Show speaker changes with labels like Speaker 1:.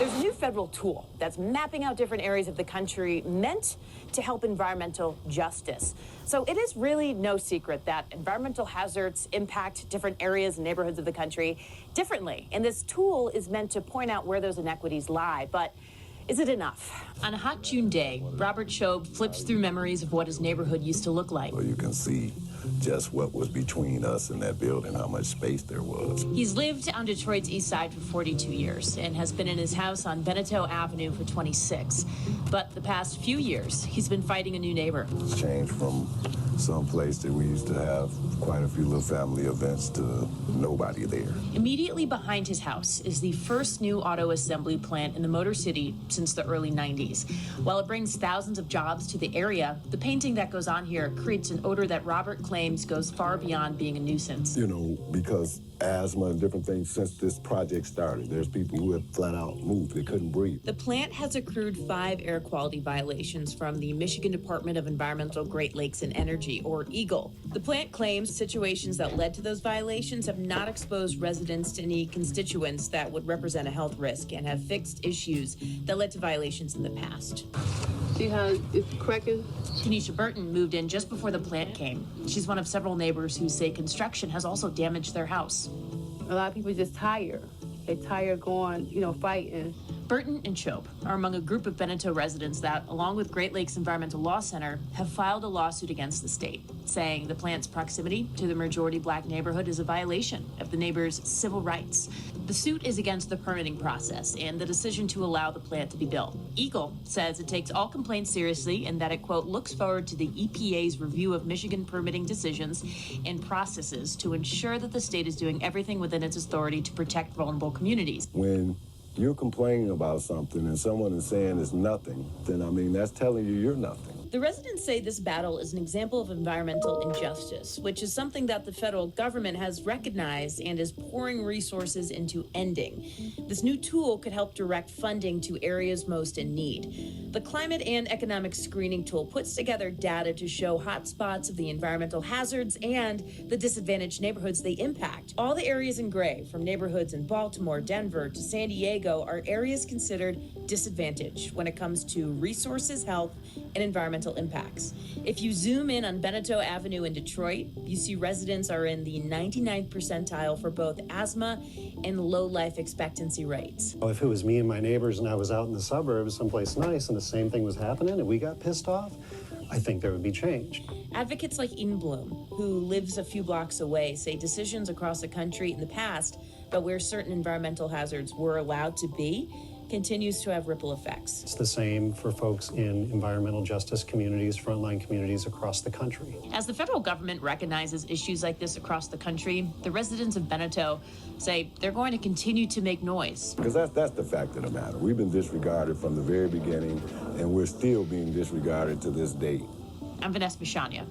Speaker 1: There's a new federal tool that's mapping out different areas of the country meant to help environmental justice. So it is really no secret that environmental hazards impact different areas and neighborhoods of the country differently. And this tool is meant to point out where those inequities lie. But is it enough? On a hot June day, Robert Shobe flips through memories of what his neighborhood used to look like.
Speaker 2: Well, you can see just what was between us and that building, how much space there was.
Speaker 1: He's lived on Detroit's east side for 42 years and has been in his house on Beniteau Avenue for 26. But the past few years, he's been fighting a new neighbor.
Speaker 2: It's changed from some place that we used to have quite a few little family events to nobody there.
Speaker 1: Immediately behind his house is the first new auto assembly plant in the Motor City since the early 90s. While it brings thousands of jobs to the area, the painting that goes on here creates an odor that Robert claims goes far beyond being a nuisance.
Speaker 2: You know, because asthma and different things since this project started. There's people who have flat out moved. They couldn't breathe.
Speaker 1: The plant has accrued 5 air quality violations from the Michigan Department of Environmental, Great Lakes and Energy, or EGLE. The plant claims situations that led to those violations have not exposed residents to any constituents that would represent a health risk and have fixed issues that led to violations in the past.
Speaker 3: See how it's cracking?
Speaker 1: Tanisha Burton moved in just before the plant came. She's one of several neighbors who say construction has also damaged their house.
Speaker 3: A lot of people just tired. They're tired going, fighting.
Speaker 1: Burton and Shobe are among a group of Beniteau residents that, along with Great Lakes Environmental Law Center, have filed a lawsuit against the state, saying the plant's proximity to the majority black neighborhood is a violation of the neighbors' civil rights. The suit is against the permitting process and the decision to allow the plant to be built. EGLE says it takes all complaints seriously and that it, quote, looks forward to the EPA's review of Michigan permitting decisions and processes to ensure that the state is doing everything within its authority to protect vulnerable communities.
Speaker 2: When you're complaining about something and someone is saying it's nothing, then, that's telling you you're nothing.
Speaker 1: The residents say this battle is an example of environmental injustice, which is something that the federal government has recognized and is pouring resources into ending. This new tool could help direct funding to areas most in need. The Climate and Economic Screening Tool puts together data to show hotspots of the environmental hazards and the disadvantaged neighborhoods they impact. All the areas in gray, from neighborhoods in Baltimore, Denver to San Diego, are areas considered disadvantaged when it comes to resources, health, and environmental impacts. If you zoom in on Beniteau Avenue in Detroit, you see residents are in the 99th percentile for both asthma and low life expectancy rates.
Speaker 4: If it was me and my neighbors and I was out in the suburbs someplace nice and the same thing was happening and we got pissed off, I think there would be change.
Speaker 1: Advocates like Eden Bloom, who lives a few blocks away, say decisions across the country in the past about where certain environmental hazards were allowed to be continues to have ripple effects.
Speaker 4: It's the same for folks in environmental justice communities, frontline communities across the country.
Speaker 1: As the federal government recognizes issues like this across the country, the residents of Beniteau say they're going to continue to make noise.
Speaker 2: Because that's the fact of the matter. We've been disregarded from the very beginning, and we're still being disregarded to this date.
Speaker 1: I'm Vanessa Bishania.